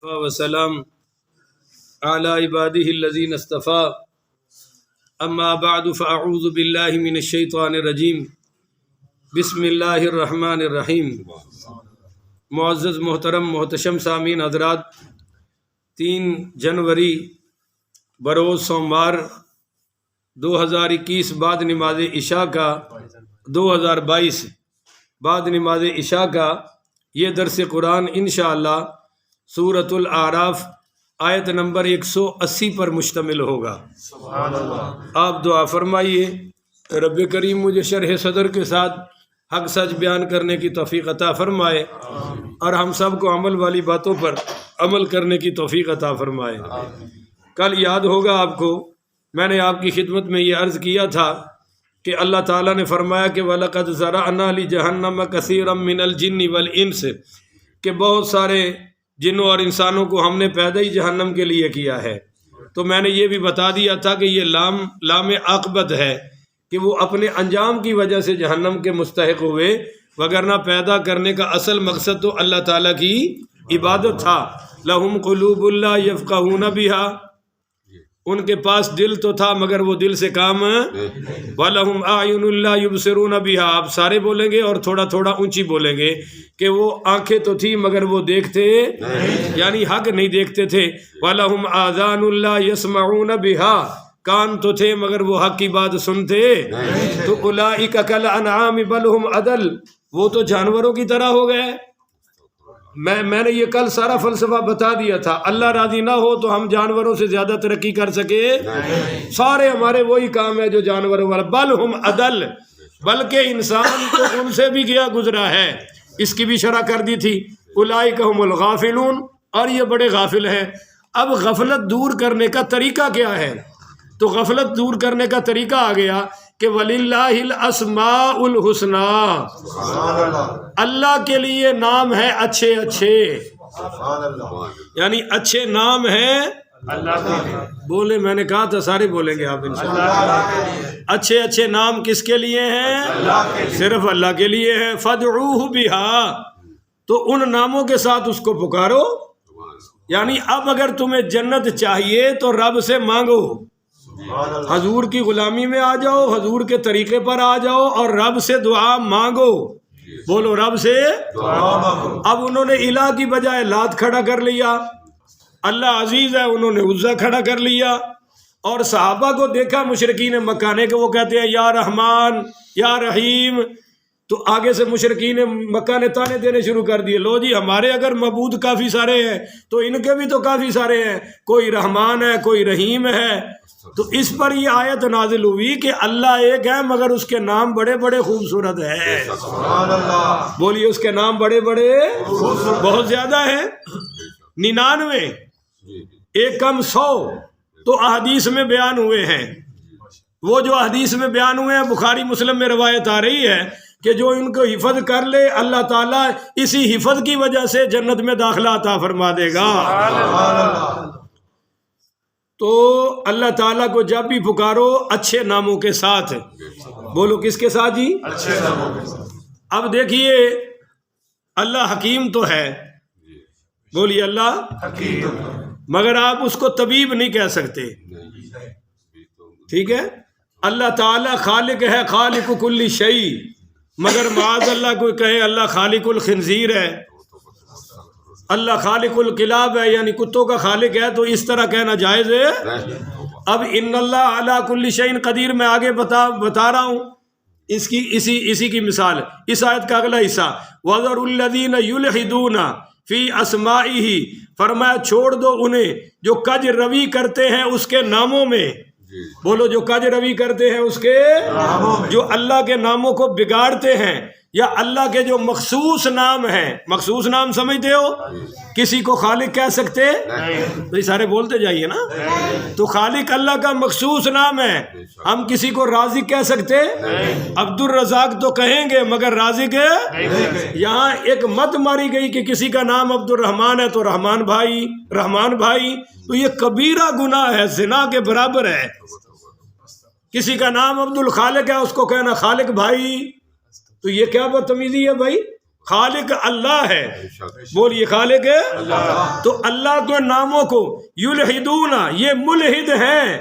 وسلام على عباده الذين اصطفى اما بعد فاعوذ بالله من الشیطان الرجیم بسم اللہ الرحمن الرحیم۔ معزز محترم محتشم سامعین حضرات، 3 جنوری بروز سوموار 2021 بعد نماز عشاء کا 2022 بعد نماز عشاء کا یہ درس قرآن انشاءاللہ سورۃ الاعراف آیت نمبر 180 پر مشتمل ہوگا۔ سبحان اللہ۔ آپ دعا فرمائیے رب کریم مجھے شرح صدر کے ساتھ حق سچ بیان کرنے کی توفیق عطا فرمائے اور ہم سب کو عمل والی باتوں پر عمل کرنے کی توفیق عطا فرمائے۔ کل یاد ہوگا آپ کو، میں نے آپ کی خدمت میں یہ عرض کیا تھا کہ اللہ تعالیٰ نے فرمایا کہ وَلَقَدْ ذَرَأْنَا لِجَهَنَّمَ كَثِيرًا مِّنَ الْجِنِّ وَالْإِنسِ، کہ بہت سارے جنوں اور انسانوں کو ہم نے پیدا ہی جہنم کے لیے کیا ہے۔ تو میں نے یہ بھی بتا دیا تھا کہ یہ لام عاقبت ہے کہ وہ اپنے انجام کی وجہ سے جہنم کے مستحق ہوئے، وگرنہ پیدا کرنے کا اصل مقصد تو اللہ تعالیٰ کی عبادت تھا۔ لَهُمْ قُلُوبٌ لَا يَفْقَهُونَ بِهَا، ان کے پاس دل تو تھا مگر وہ دل سے کام وَلَهُمْ أَعْيُنٌ لَا يُبْصِرُونَ بِهَا، آپ سارے بولیں گے اور تھوڑا تھوڑا اونچی بولیں گے کہ وہ آنکھیں تو تھی مگر وہ دیکھتے یعنی حق نہیں دیکھتے تھے۔ وَلَهُمْ آذَانٌ لَا يَسْمَعُونَ بِهَا، کان تو تھے مگر وہ حق کی بات سنتے۔ تو أُولَئِكَ كَالْأَنْعَامِ بَلْ هُمْ أَضَلُّ، وہ تو جانوروں کی طرح ہو گئے۔ میں نے یہ کل سارا فلسفہ بتا دیا تھا، اللہ راضی نہ ہو تو ہم جانوروں سے زیادہ ترقی کر سکے؟ سارے ہمارے وہی کام ہے جو جانوروں والا۔ بل ہم عدل، بلکہ انسان تو ان سے بھی گیا گزرا ہے، اس کی بھی شرح کر دی تھی۔ اولئک هم الغافلون، اور یہ بڑے غافل ہیں۔ اب غفلت دور کرنے کا طریقہ کیا ہے؟ تو غفلت دور کرنے کا طریقہ آ گیا کہ وَلِلَّهِ الْأَسْمَاءُ الْحُسْنَى، اللہ کے لیے نام ہے اچھے اچھے، یعنی اچھے نام ہیں اللہ کے لیے۔ بولے، میں نے کہا تھا سارے بولیں گے آپ انشاءاللہ۔ اچھے اچھے نام کس کے لیے ہیں؟ صرف اللہ کے لیے ہیں۔ فَادْعُوهُ بِهَا، تو ان ناموں کے ساتھ اس کو پکارو، یعنی اب اگر تمہیں جنت چاہیے تو رب سے مانگو، حضور کی غلامی میں آ جاؤ، حضور کے طریقے پر آ جاؤ اور رب سے دعا مانگو۔ بولو رب سے دعا مانگو۔ اب انہوں نے الہ کی بجائے لات کھڑا کر لیا، اللہ عزیز ہے انہوں نے عزا کھڑا کر لیا، اور صحابہ کو دیکھا مشرکین مکہ نے کہ وہ کہتے ہیں یا رحمان یا رحیم، تو آگے سے مشرکین مکہ نے تانے دینے شروع کر دیے، لو جی ہمارے اگر معبود کافی سارے ہیں تو ان کے بھی تو کافی سارے ہیں، کوئی رحمان ہے کوئی رحیم ہے۔ تو اس پر یہ آیت نازل ہوئی کہ اللہ ایک ہے مگر اس کے نام بڑے بڑے خوبصورت ہیں۔ سبحان اللہ، بولیے اس کے نام بڑے بڑے بہت زیادہ ہیں، 99 ایک کم 100 تو احادیث میں بیان ہوئے ہیں۔ وہ جو احادیث میں بیان ہوئے ہیں بخاری مسلم میں روایت آ رہی ہے کہ جو ان کو حفظ کر لے اللہ تعالیٰ اسی حفظ کی وجہ سے جنت میں داخلہ عطا فرما دے گا۔ تو اللہ تعالیٰ کو جب بھی پکارو اچھے ناموں کے ساتھ، بولو کس کے ساتھ جی؟ اچھے ناموں کے ساتھ۔ اب دیکھیے اللہ حکیم تو ہے، بولیے اللہ حکیم، مگر آپ اس کو طبیب نہیں کہہ سکتے، ٹھیک ہے؟ اللہ تعالیٰ خالق ہے، خالق کل شیء، مگر معاذ اللہ کوئی کہے اللہ خالق الخنزیر ہے، اللہ خالق الکلاب ہے، یعنی کتوں کا خالق ہے، تو اس طرح کہنا جائز ہے؟ اب ان اللہ علی کل شیء قدیر میں آگے بتا رہا ہوں اس کی اسی کی مثال، اس آیت کا اگلا حصہ وَذَرُوا الَّذِينَ يُلْحِدُونَ فِي أَسْمَائِهِ، فرمایا چھوڑ دو انہیں جو کج روی کرتے ہیں اس کے ناموں میں۔ بولو جو کج روی کرتے ہیں اس کے ناموں میں، جو اللہ کے ناموں کو بگاڑتے ہیں، یا اللہ کے جو مخصوص نام ہیں، مخصوص نام سمجھتے ہو؟ کسی کو خالق کہہ سکتے؟ تو یہ سارے بولتے جائیے نا۔ تو خالق اللہ کا مخصوص نام ہے، ہم کسی کو رازق کہہ سکتے؟ عبد الرزاق تو کہیں گے مگر رازق ہے؟ یہاں ایک مت ماری گئی کہ کسی کا نام عبد الرحمن ہے تو رحمان بھائی، تو یہ کبیرہ گناہ ہے، زنا کے برابر ہے۔ کسی کا نام عبد الخالق ہے اس کو کہنا خالق بھائی، تو یہ کیا بدتمیزی ہے بھائی؟ خالق اللہ ہے. بولیے خالق اللہ. تو اللہ کے ناموں کو یلحدون، یہ ملحد ہیں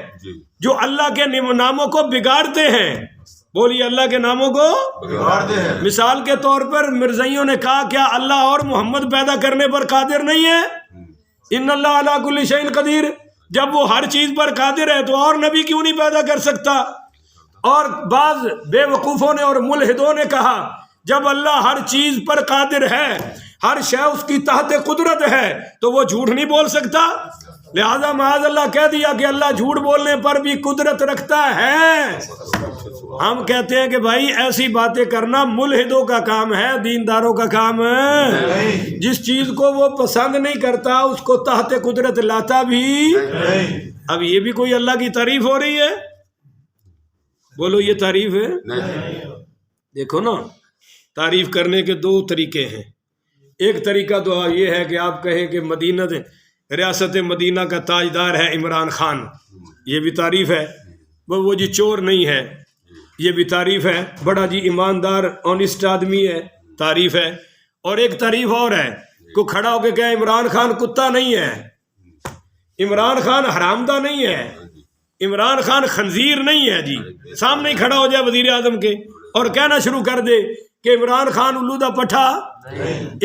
جو اللہ کے ناموں کو بگاڑتے ہیں. بولیے اللہ کے ناموں کو بگاڑتے ہیں. مثال کے طور پر مرزائیوں نے کہا کیا اللہ اور محمد پیدا کرنے پر قادر نہیں ہے؟ ان اللہ علی کل شیء قدیر. جب وہ ہر چیز پر قادر ہے تو اور نبی کیوں نہیں پیدا کر سکتا؟ اور بعض بے وقوفوں نے اور ملحدوں نے کہا جب اللہ ہر چیز پر قادر ہے، ہر شے اس کی تحت قدرت ہے، تو وہ جھوٹ نہیں بول سکتا. لہذا معاذ اللہ کہہ دیا کہ اللہ جھوٹ بولنے پر بھی قدرت رکھتا ہے. ہم کہتے ہیں کہ بھائی ایسی باتیں کرنا ملحدوں کا کام ہے، دینداروں کا کام ہے. جس چیز کو وہ پسند نہیں کرتا اس کو تحت قدرت لاتا بھی. اب یہ بھی کوئی اللہ کی تعریف ہو رہی ہے؟ بولو یہ تعریف ہے؟ دیکھو نا، تعریف کرنے کے دو طریقے ہیں. ایک طریقہ تو یہ ہے کہ آپ کہیں کہ مدینہ ریاست مدینہ کا تاجدار ہے عمران خان، یہ بھی تعریف ہے. وہ جی چور نہیں ہے، یہ بھی تعریف ہے. بڑا جی ایماندار آنیسٹ آدمی ہے، تعریف ہے. اور ایک تعریف اور ہے کو کھڑا ہو کے کہے عمران خان کتا نہیں ہے، عمران خان حرامدہ نہیں ہے، عمران خان خنزیر نہیں ہے. جی سامنے ہی کھڑا ہو جائے وزیر اعظم کے اور کہنا شروع کر دے کہ عمران خان الودہ پٹھا،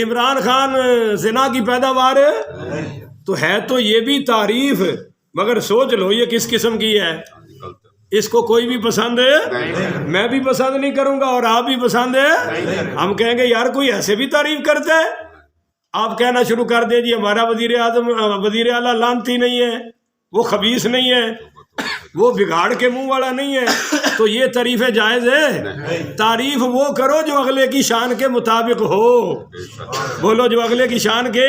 عمران خان زنا کی پیداوار، تو ہے تو یہ بھی تعریف. مگر سوچ لو یہ کس قسم کی ہے. اس کو کوئی بھی پسند ہے، میں بھی پسند نہیں کروں گا اور آپ بھی پسند ہے. ہم کہیں گے یار کوئی ایسے بھی تعریف کرتا ہے. آپ کہنا شروع کر دیں جی ہمارا وزیر اعظم وزیر اعلیٰ لعنتی نہیں ہے، وہ خبیث نہیں ہے، وہ بگاڑ کے منہ والا نہیں ہے. تو یہ تعریف جائز ہے؟ تعریف وہ کرو جو اگلے کی شان کے مطابق ہو. بولو جو اگلے کی شان کے.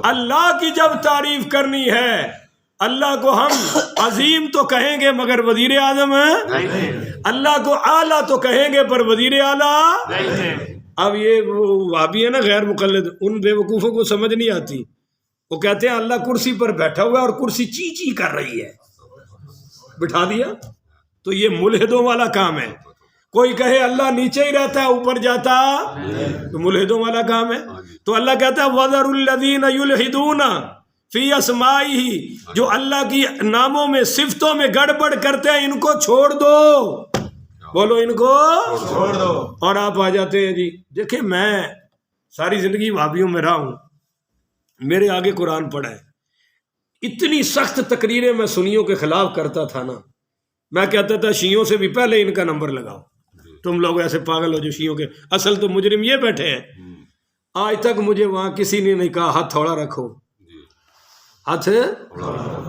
اللہ کی جب تعریف کرنی ہے، اللہ کو ہم عظیم تو کہیں گے مگر وزیر اعظم اللہ کو اعلیٰ تو کہیں گے پر وزیر اعلیٰ. اب یہ وہابی ہے نا غیر مقلد، ان بے وقوفوں کو سمجھ نہیں آتی. وہ کہتے ہیں اللہ کرسی پر بیٹھا ہوا ہے اور کرسی چی چی کر رہی ہے، بٹھا دیا. تو یہ ملحدوں والا کام ہے. کوئی کہے اللہ نیچے ہی رہتا ہے اوپر جاتا، تو ملحدوں والا کام ہے. تو اللہ کہتا ہے وَذَرُوا الَّذِينَ يُلْحِدُونَ فِي أَسْمَائِهِ، جو اللہ کی ناموں میں صفتوں میں گڑبڑ کرتے ہیں ان کو چھوڑ دو. بولو ان کو چھوڑ دو. اور آپ آ جاتے ہیں جی دیکھیں میں ساری زندگی وہابیوں میں رہا ہوں، میرے آگے قرآن پڑھا ہے. اتنی سخت تقریریں میں سنیوں کے خلاف کرتا تھا نا، میں کہتا تھا شیعوں سے بھی پہلے ان کا نمبر لگاؤ. تم لوگ ایسے پاگل ہو جو شیعوں کے، اصل تو مجرم یہ بیٹھے ہیں. آج تک مجھے وہاں کسی نے نہیں کہا ہاتھ تھوڑا رکھو، ہاتھ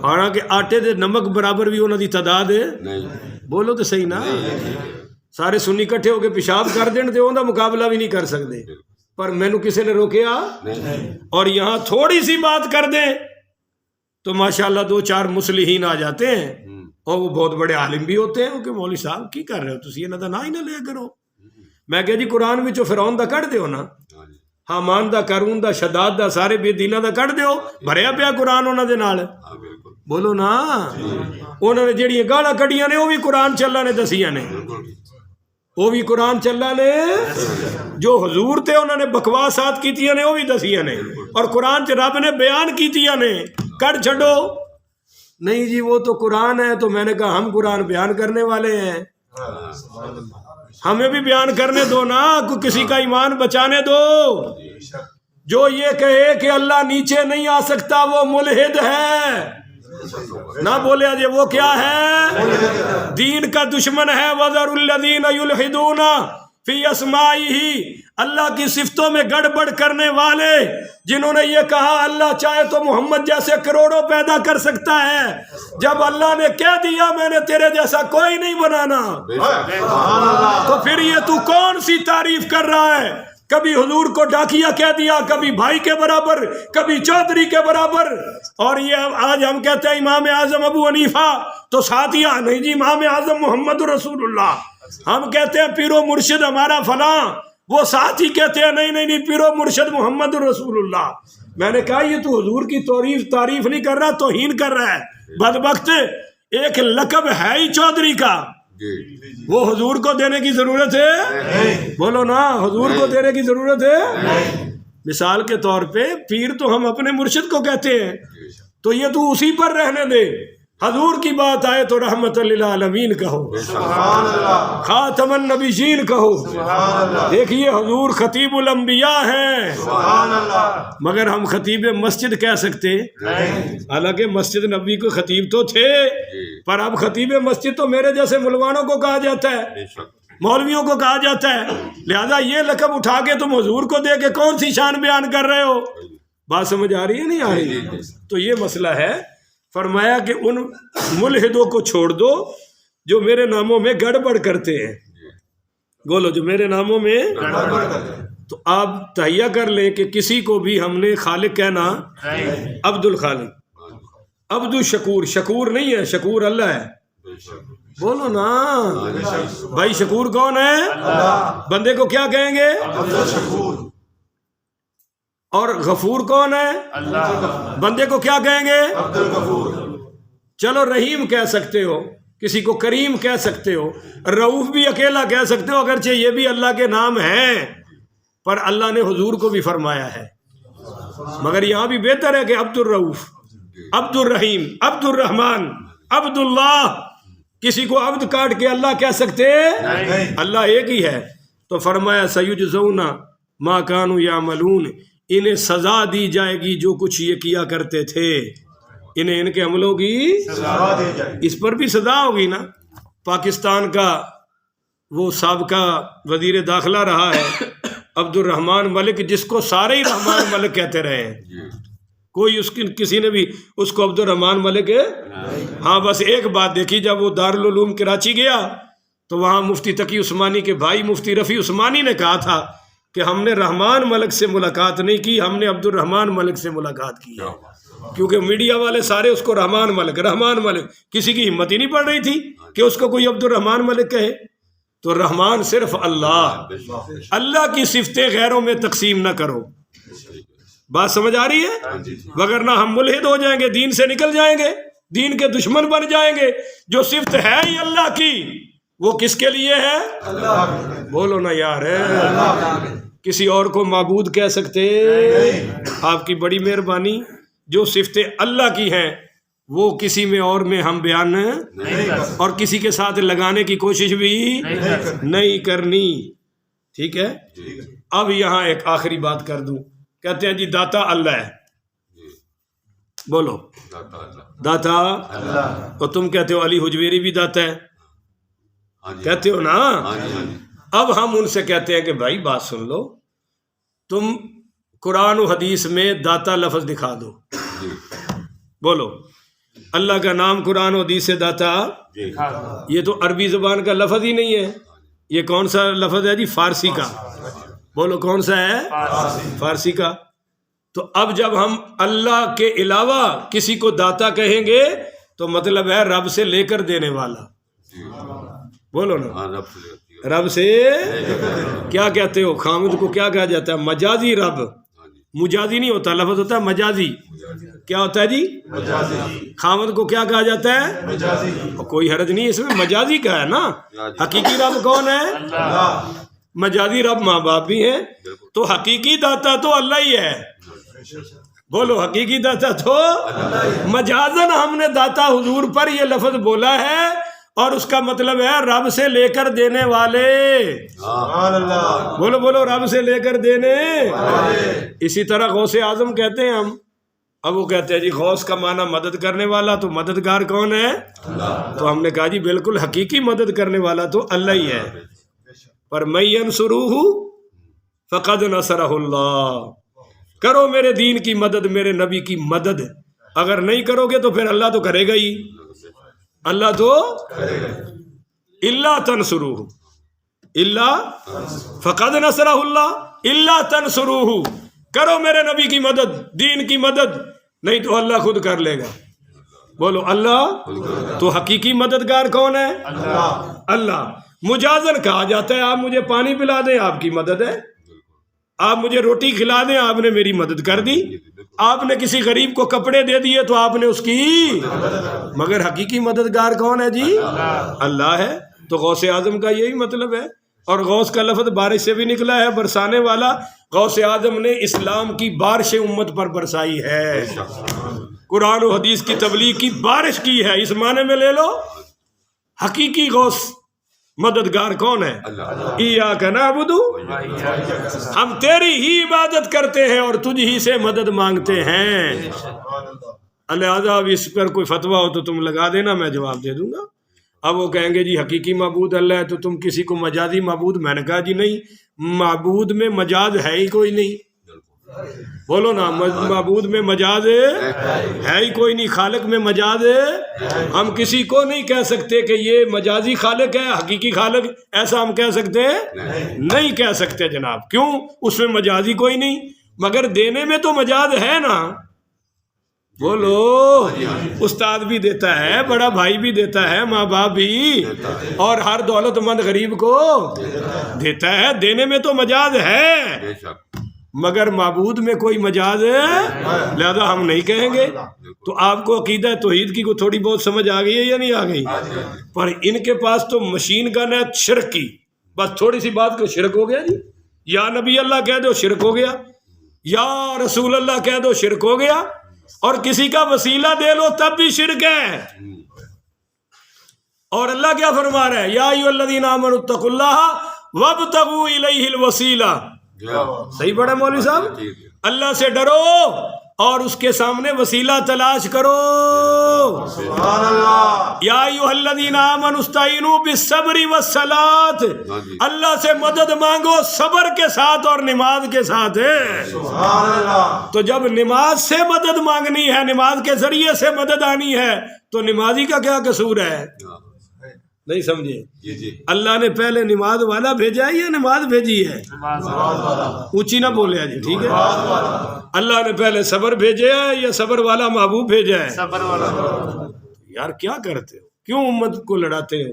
حالانکہ آٹے دے نمک برابر بھی انہوں دی تعداد ہے. بولو تو صحیح نا. سارے سنی کٹھے ہو کے پیشاب کر دیں تو انہوں دا مقابلہ بھی نہیں کر سکتے، پر مینو کسی نے روکیا. اور یہاں تھوڑی سی بات کر دیں تو ماشاءاللہ 2-4 مصلحین آ جاتے ہیں اور وہ بہت بڑے عالم بھی ہوتے ہیں کہ مولوی صاحب کی کر رہے ہو تسی انہاں دا نا ہی نہ لیا کرو. میں کہا جی قرآن وچوں فرعون دا کڈ دیو نا، حامان دا، قارون دا، شداد دا، سارے بے دیناں دا کڈ دیو، بھریا پیا قرآن انہاں دے نال. بولو نا. انہوں نے جہڑیاں گالاں کڈیاں نے وہ بھی قرآن چ اللہ نے دسیاں نے، وہ بھی قرآن چ اللہ نے. جو حضور تے انہوں نے بکواسات کیتیاں نے وہ بھی دسیاں نے، اور قرآن چ رب نے بیان کیتیاں نے. کڈ چھڈو. نہیں جی وہ تو قرآن ہے. تو میں نے کہا ہم قرآن بیان کرنے والے ہیں، ہمیں بھی بیان کرنے دو نا، کو کسی کا ایمان بچانے دو. جو یہ کہے کہ اللہ نیچے نہیں آ سکتا وہ ملحد ہے. نہ بولے جی وہ کیا ہے؟ دین کا دشمن ہے. وَذَرُوا الَّذِينَ يُلْحِدُونَ فِي أَسْمَائِهِ، اللہ کی صفتوں میں گڑبڑ کرنے والے جنہوں نے یہ کہا اللہ چاہے تو محمد جیسے کروڑوں پیدا کر سکتا ہے، جب اللہ نے کہہ دیا میں نے تیرے جیسا کوئی نہیں بنانا، تو پھر یہ تو کون سی تعریف کر رہا ہے؟ کبھی حضور کو ڈاکیا کہہ دیا، کبھی بھائی کے برابر، کبھی چودھری کے برابر. اور یہ آج ہم کہتے ہیں امام اعظم ابو حنیفہ، تو ساتھیاں نہیں جی امام اعظم محمد رسول اللہ. ہم کہتے ہیں پیرو مرشد ہمارا فلاں، وہ ساتھی کہتے ہیں نہیں نہیں نہیں پیرو مرشد محمد رسول اللہ. میں نے کہا یہ تو حضور کی تعریف نہیں کر رہا، توہین کر رہا ہے. بدبخت ایک لقب ہے ہی چودھری کا، وہ حضور کو دینے کی ضرورت ہے؟ بولو نا، حضور کو دینے کی ضرورت ہے؟ مثال کے طور پہ پیر تو ہم اپنے مرشد کو کہتے ہیں، تو یہ تو اسی پر رہنے دے، حضور کی بات آئے تو رحمت للعالمین کہو، خاتم النبیین کہو۔ دیکھیے حضور خطیب الانبیاء ہیں، مگر ہم خطیب مسجد کہہ سکتے؟ حالانکہ مسجد نبی کو خطیب تو تھے، پر اب خطیب مسجد تو میرے جیسے ملوانوں کو کہا جاتا ہے، مولویوں کو کہا جاتا ہے، لہذا یہ لقب اٹھا کے تم حضور کو دے کے کون سی شان بیان کر رہے ہو؟ بات سمجھ آ رہی ہے نہیں آ رہی؟ تو یہ مسئلہ ہے۔ فرمایا کہ ان ملحدوں کو چھوڑ دو جو میرے ناموں میں گڑبڑ کرتے ہیں، بولو جو میرے ناموں میں گڑبڑ کرتے ہیں۔ تو آپ تہیہ کر لیں کہ کسی کو بھی ہم نے خالق کہنا، عبد الخالق، عبد الشکور، شکور نہیں ہے، شکور اللہ ہے، بولو نا بھائی، شکور کون ہے؟ بندے کو کیا کہیں گے؟ اور غفور کون ہے؟ اللہ۔ بندے کو کیا کہیں گے؟ عبد الغفور۔ چلو رحیم کہہ سکتے ہو، کسی کو کریم کہہ سکتے ہو، رؤوف بھی اکیلا کہہ سکتے ہو، اگرچہ یہ بھی اللہ کے نام ہیں، پر اللہ نے حضور کو بھی فرمایا ہے، مگر یہاں بھی بہتر ہے کہ عبد الرؤوف، عبد الرحیم، عبد الرحمن، عبد اللہ۔ کسی کو عبد کاٹ کے اللہ کہہ سکتے؟ اللہ ایک ہی ہے۔ تو فرمایا سیجزون ما کانوا یعملون، انہیں سزا دی جائے گی جو کچھ یہ کیا کرتے تھے، انہیں ان کے عملوں کی سزا دی جائے گی۔ اس پر بھی سزا ہوگی نا۔ پاکستان کا وہ سابقہ وزیر داخلہ رہا ہے عبد الرحمان ملک، جس کو سارے ہی رحمان ملک کہتے رہے ہیں، کوئی اس کی کسی نے بھی اس کو عبد الرحمان ملک ہے؟ ہاں، بس ایک بات دیکھی، جب وہ دارالعلوم کراچی گیا تو وہاں مفتی تقی عثمانی کے بھائی مفتی رفیع عثمانی نے کہا تھا کہ ہم نے رحمان ملک سے ملاقات نہیں کی، ہم نے عبد الرحمان ملک سے ملاقات کی ہے، کیونکہ میڈیا والے سارے اس کو رحمان ملک رحمان ملک، کسی کی ہمت ہی نہیں پڑ رہی تھی کہ اس کو کوئی عبد الرحمان ملک کہے۔ تو رحمان صرف اللہ، اللہ کی صفتیں غیروں میں تقسیم نہ کرو۔ بات سمجھ آ رہی ہے؟ وگرنہ ہم ملحد ہو جائیں گے، دین سے نکل جائیں گے، دین کے دشمن بن جائیں گے۔ جو صفت ہے ہی اللہ کی، وہ کس کے لیے ہے؟ اللہ۔ بولو نا یار، کسی اور کو معبود کہہ سکتے؟ آپ کی بڑی مہربانی، جو صفتیں اللہ کی ہیں وہ کسی میں اور میں ہم بیان نہیں، اور کسی کے ساتھ لگانے کی کوشش بھی نہیں کرنی، ٹھیک ہے؟ اب یہاں ایک آخری بات کر دوں، کہتے ہیں جی داتا اللہ ہے، بولو داتا اللہ، اور تم کہتے ہو علی حجویری بھی داتا ہے، کہتے ہو نا؟ اب ہم ان سے کہتے ہیں کہ بھائی بات سن لو، تم قرآن و حدیث میں داتا لفظ دکھا دو، بولو اللہ کا نام قرآن و حدیث سے داتا، یہ تو عربی زبان کا لفظ ہی نہیں ہے، یہ کون سا لفظ ہے جی؟ فارسی کا، بولو کون سا ہے؟ فارسی کا۔ تو اب جب ہم اللہ کے علاوہ کسی کو داتا کہیں گے تو مطلب ہے رب سے لے کر دینے والا، بولو نا رب سے کیا کہتے ہو؟ خامد کو کیا کہا جاتا ہے؟ مجازی رب، مجازی نہیں ہوتا، لفظ ہوتا ہے مجازی۔ کیا ہوتا ہے جی؟ خامد کو کیا کہا جاتا ہے؟ مجازی۔ کوئی حرج نہیں اس میں، مجازی کا ہے نا، حقیقی رب کون ہے؟ مجازی رب ماں باپ بھی ہیں، تو حقیقی داتا تو اللہ ہی ہے، بولو حقیقی داتا تو مجازن ہم نے داتا حضور پر یہ لفظ بولا ہے، اور اس کا مطلب ہے رب سے لے کر دینے والے، بولو بولو رب سے لے کر دینے۔ اسی طرح غوث اعظم کہتے ہیں ہم، اب وہ کہتے ہیں جی غوث کا معنی مدد کرنے والا، تو مددگار کون ہے؟ تو ہم نے کہا جی بالکل حقیقی مدد کرنے والا تو اللہ ہی ہے، پر من ینصرہ فقد نصرہ اللہ، کرو میرے دین کی مدد، میرے نبی کی مدد، اگر نہیں کرو گے تو پھر اللہ تو کرے گا ہی، اللہ تو اللہ تنصرہ، اللہ فقد نصرہ اللہ، اللہ تنصرہ، کرو میرے نبی کی مدد، دین کی مدد، نہیں تو اللہ خود کر لے گا، بولو اللہ۔ تو حقیقی مددگار کون ہے؟ اللہ۔ مجازن کہا جاتا ہے آپ مجھے پانی پلا دیں، آپ کی مدد ہے، آپ مجھے روٹی کھلا دیں، آپ نے میری مدد کر دی، آپ نے کسی غریب کو کپڑے دے دیے تو آپ نے اس کی، مگر حقیقی مددگار کون ہے جی؟ اللہ ہے۔ تو غوث اعظم کا یہی مطلب ہے. اور غوث کا لفظ بارش سے بھی نکلا ہے، برسانے والا. غوث اعظم نے اسلام کی بارش امت پر برسائی ہے، قرآن و حدیث کی تبلیغ کی بارش کی ہے. اس معنی میں لے لو حقیقی غوث مددگار کون ہے؟ ایاک نعبد، ہم تیری ہی عبادت کرتے ہیں اور تجھ ہی سے مدد مانگتے ہیں. لہٰذا اب اس پر کوئی فتویٰ ہو تو تم لگا دینا، میں جواب دے دوں گا. اب وہ کہیں گے جی حقیقی معبود اللہ ہے تو تم کسی کو مجازی معبود. میں نے کہا جی نہیں، معبود میں مجاز ہے ہی کوئی نہیں. بولو نا، معبود میں مجاز ہے ہی کوئی نہیں. خالق میں مجاز ہے، ہم کسی کو نہیں کہہ سکتے کہ یہ مجازی خالق ہے حقیقی خالق، ایسا ہم کہہ سکتے ہیں؟ نہیں کہہ سکتے جناب. کیوں؟ اس میں مجازی کوئی نہیں، مگر دینے میں تو مجاز ہے نا. بولو، استاد بھی دیتا ہے، بڑا بھائی بھی دیتا ہے، ماں باپ بھی، اور ہر دولت مند غریب کو دیتا ہے. دینے میں تو مجاز ہے، مگر معبود میں کوئی مجاز ہے، لہذا ہم نہیں کہیں گے. تو آپ کو عقیدہ توحید کی کو تھوڑی بہت سمجھ آ گئی ہے یا نہیں آ گئی؟ پر ان کے پاس تو مشین گن ہے شرک کی. بس تھوڑی سی بات کو شرک ہو گیا جی. یا نبی اللہ کہہ دو شرک ہو گیا، یا رسول اللہ کہہ دو شرک ہو گیا، اور کسی کا وسیلہ دے لو تب بھی شرک ہے. اور اللہ کیا فرما رہا ہے؟ یا ایھا الذین آمنوا اتقوا اللہ وابتغوا الیہ الوسیلہ. صحیح پڑھا مولوی صاحب؟ اللہ سے ڈرو اور اس کے سامنے وسیلہ تلاش کرو. سبحان اللہ. یا ایھا الذین آمنوا استعینوا بالصبر والصلاۃ. اللہ سے مدد مانگو صبر کے ساتھ اور نماز کے ساتھ. سبحان اللہ. تو جب نماز سے مدد مانگنی ہے، نماز کے ذریعے سے مدد آنی ہے، تو نمازی کا کیا قصور ہے؟ نہیں سمجھے؟ اللہ نے پہلے نماز والا بھیجا ہے یا نماز بھیجی ہے؟ اونچی نہ بولے جی، ٹھیک ہے؟ اللہ نے پہلے صبر بھیجا ہے یا صبر والا محبوب بھیجا ہے؟ صبر والا. یار کیا کرتے ہو؟ کیوں امت کو لڑاتے ہو؟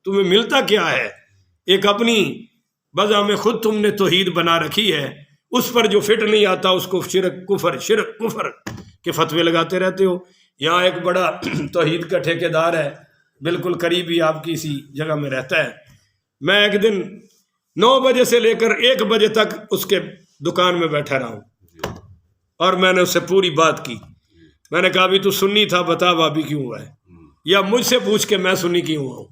تمہیں ملتا کیا ہے؟ ایک اپنی بذا میں خود تم نے توحید بنا رکھی ہے، اس پر جو فٹ نہیں آتا اس کو شرک کفر کے فتوے لگاتے رہتے ہو. یہاں ایک بڑا توحید کا ٹھیکیدار ہے، بالکل قریب ہی آپ کی اسی جگہ میں رہتا ہے. میں ایک دن 9 بجے سے لے کر 1 بجے تک اس کے دکان میں بیٹھا رہا ہوں، اور میں نے اس سے پوری بات کی. میں نے کہا بھی تو سنی تھا، بتا بابی کیوں ہوا ہے، یا مجھ سے پوچھ کے میں سنی کیوں ہوا ہوں.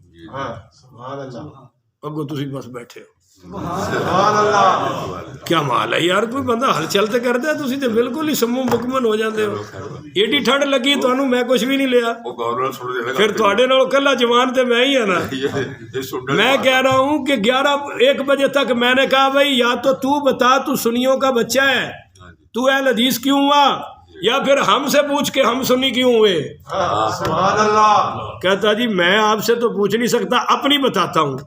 اگو تسی بس بیٹھے ہو. کیا مال ہے یار، کوئی بندہ ہل چلتے کرتا ہے، تسی تے بالکل ہی سمو بکمن ہو جاندے ہو. ایڈی ٹھنڈ لگی تانوں میں کچھ بھی نہیں لیا، پھر تواڈے نال کلا جوان تے میں ہی ہاں نا. میں کہہ رہا ہوں کہ 1 بجے تک میں نے کہا بھائی یا تو بتا تو سنیوں کا بچہ ہے، تو اہل حدیث کیوں ہوا، یا پھر ہم سے پوچھ کے ہم سنی کیوں ہوئے. سبحان اللہ. کہتا جی میں آپ سے تو پوچھ نہیں سکتا، اپنی بتاتا ہوں.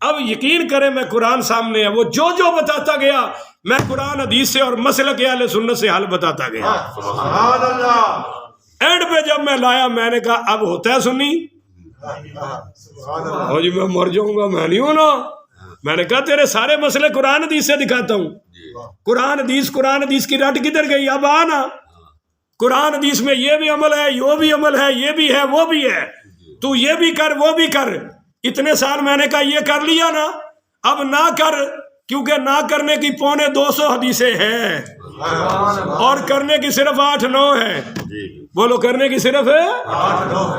اب یقین کریں میں قرآن سامنے ہے، وہ جو بتاتا گیا میں قرآن حدیث سے اور مسلک اہل سنت سے حل بتاتا گیا. سبحان اللہ. اینڈ پہ جب میں لایا میں نے کہا اب ہوتا ہے سنی. اور جی میں مر جاؤں گا، میں نہیں ہونا. میں نے کہا تیرے سارے مسئلے قرآن حدیث سے دکھاتا ہوں. قرآن حدیث کی رٹ کدھر گئی؟ اب آنا قرآن حدیث میں یہ بھی عمل ہے، وہ بھی عمل ہے، یہ بھی ہے، وہ بھی ہے، تو یہ بھی کر وہ بھی کر. اتنے سال میں نے کہا یہ کر لیا نا، اب نہ کر، کیونکہ نہ کرنے کی 250 حدیثیں ہیں اور کرنے کی صرف 8-9 ہیں. بولو کرنے کی صرف ہے،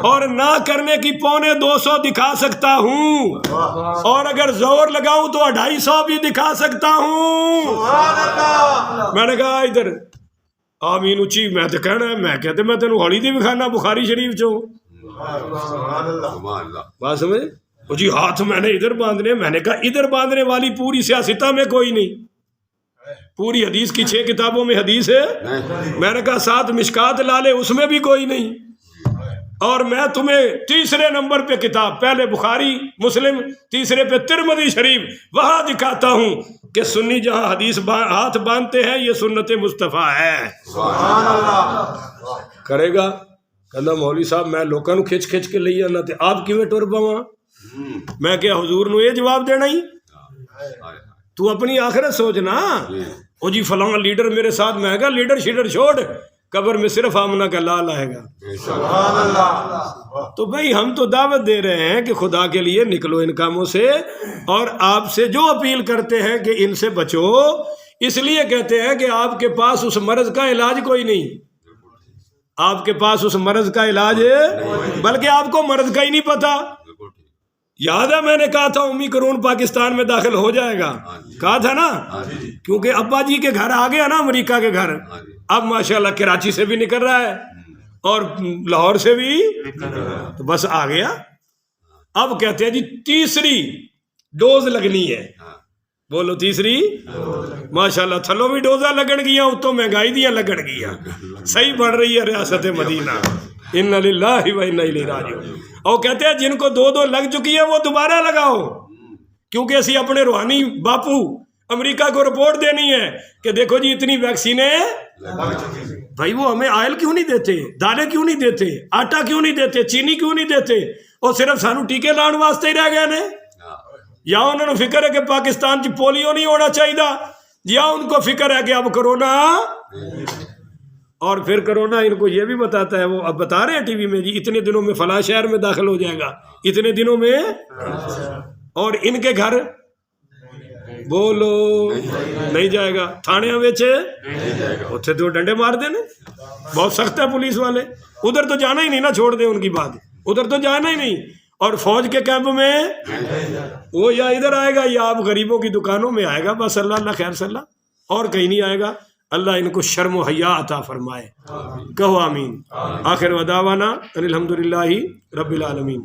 اور نہ کرنے کی 250 دکھا سکتا ہوں، اور اگر زور لگاؤں تو 250 بھی دکھا سکتا ہوں. میں نے کہا ادھر آمین اچھی، میں تو کہنا ہے، میں کہتے میں تینوں ہولی دی بکھانا بخاری شریف چوں. بات سمجھ؟ جی ہاتھ میں نے ادھر باندھنے. میں نے کہا ادھر باندھنے والی پوری سیاستہ میں کوئی نہیں. پوری حدیث کی 6 کتابوں میں حدیث ہے. میں نے کہا 7 مشکات لا لے، اس میں بھی کوئی نہیں. اور میں تمہیں تیسرے نمبر پہ کتاب، پہلے بخاری مسلم، تیسرے پہ ترمذی شریف، وہاں دکھاتا ہوں کہ سنی جہاں حدیث ہاتھ باندھتے ہیں یہ سنت مصطفیٰ ہے. سبحان اللہ. کرے گا کہنا مولوی صاحب میں لوکاں نو کھچ کے لئی آنا تے آپ کیویں ٹر پواں؟ میں کیا حضور نو یہ جواب دینا ہی؟ تو اپنی آخرت سوچنا. او جی فلاں لیڈر میرے ساتھ، میں کہا لیڈر شیڈر چھوڑ، قبر میں صرف آمنہ کا لال آئے گا. سبحان اللہ. تو بھائی ہم تو دعوت دے رہے ہیں کہ خدا کے لیے نکلو ان کاموں سے، اور آپ سے جو اپیل کرتے ہیں کہ ان سے بچو، اس لیے کہتے ہیں کہ آپ کے پاس اس مرض کا علاج کوئی نہیں. آپ کے پاس اس مرض کا علاج ہے، بلکہ آپ کو مرض کا ہی نہیں پتا. یاد ہے میں نے کہا تھا اومیکرون پاکستان میں داخل ہو جائے گا، کہا تھا نا، کیونکہ ابا جی کے گھر آ گیا نا امریکہ کے گھر. اب ماشاءاللہ کراچی سے بھی نکل رہا ہے اور لاہور سے بھی، تو بس آ گیا. اب کہتے ہیں جی تیسری ڈوز لگنی ہے. بولو تیسری. ماشاءاللہ تھلو بھی ڈوزہ لگن گیا، اتوں مہنگائی دیا لگن گیا. صحیح بڑھ رہی ہے ریاست مدینہ. ان للہ و انا الیہ راجعون. اور کہتے ہیں جن کو 2 لگ چکی ہے وہ دوبارہ لگاؤ، کیونکہ اسی اپنے روحانی باپو امریکہ کو رپورٹ دینی ہے کہ دیکھو جی اتنی ویکسینیں. بھائی وہ ہمیں آئل کیوں نہیں دیتے، دالیں کیوں نہیں دیتے، آٹا کیوں نہیں دیتے، چینی کیوں نہیں دیتے، اور صرف سانو ٹیکے لان واسطے ہی رہ گئے نے؟ یا انہوں نے فکر ہے کہ پاکستان کی پولیو نہیں ہونا چاہیے، یا ان کو فکر ہے کہ اب کرونا، اور پھر کرونا ان کو یہ بھی بتاتا ہے، وہ اب بتا رہے ہیں ٹی وی میں جی اتنے دنوں میں فلاں شہر میں داخل ہو جائے گا، اتنے دنوں میں، اور ان کے گھر بولو نہیں جائے گا. تھانے اتنے تو ڈنڈے مار دینے. بہت سخت ہے پولیس والے. ادھر تو جانا ہی نہیں نا، چھوڑ دیں ان کی بات، ادھر تو جانا ہی نہیں. اور فوج کے کیمپ میں وہ یا ادھر آئے گا یا آپ غریبوں کی دکانوں میں آئے گا. بس اللہ خیر صلی اللہ، اور کہیں نہیں آئے گا. اللہ ان کو شرم و حیا عطا فرمائے. کہو آمین. آخر ودعوانا ان الحمدللہ رب العالمین.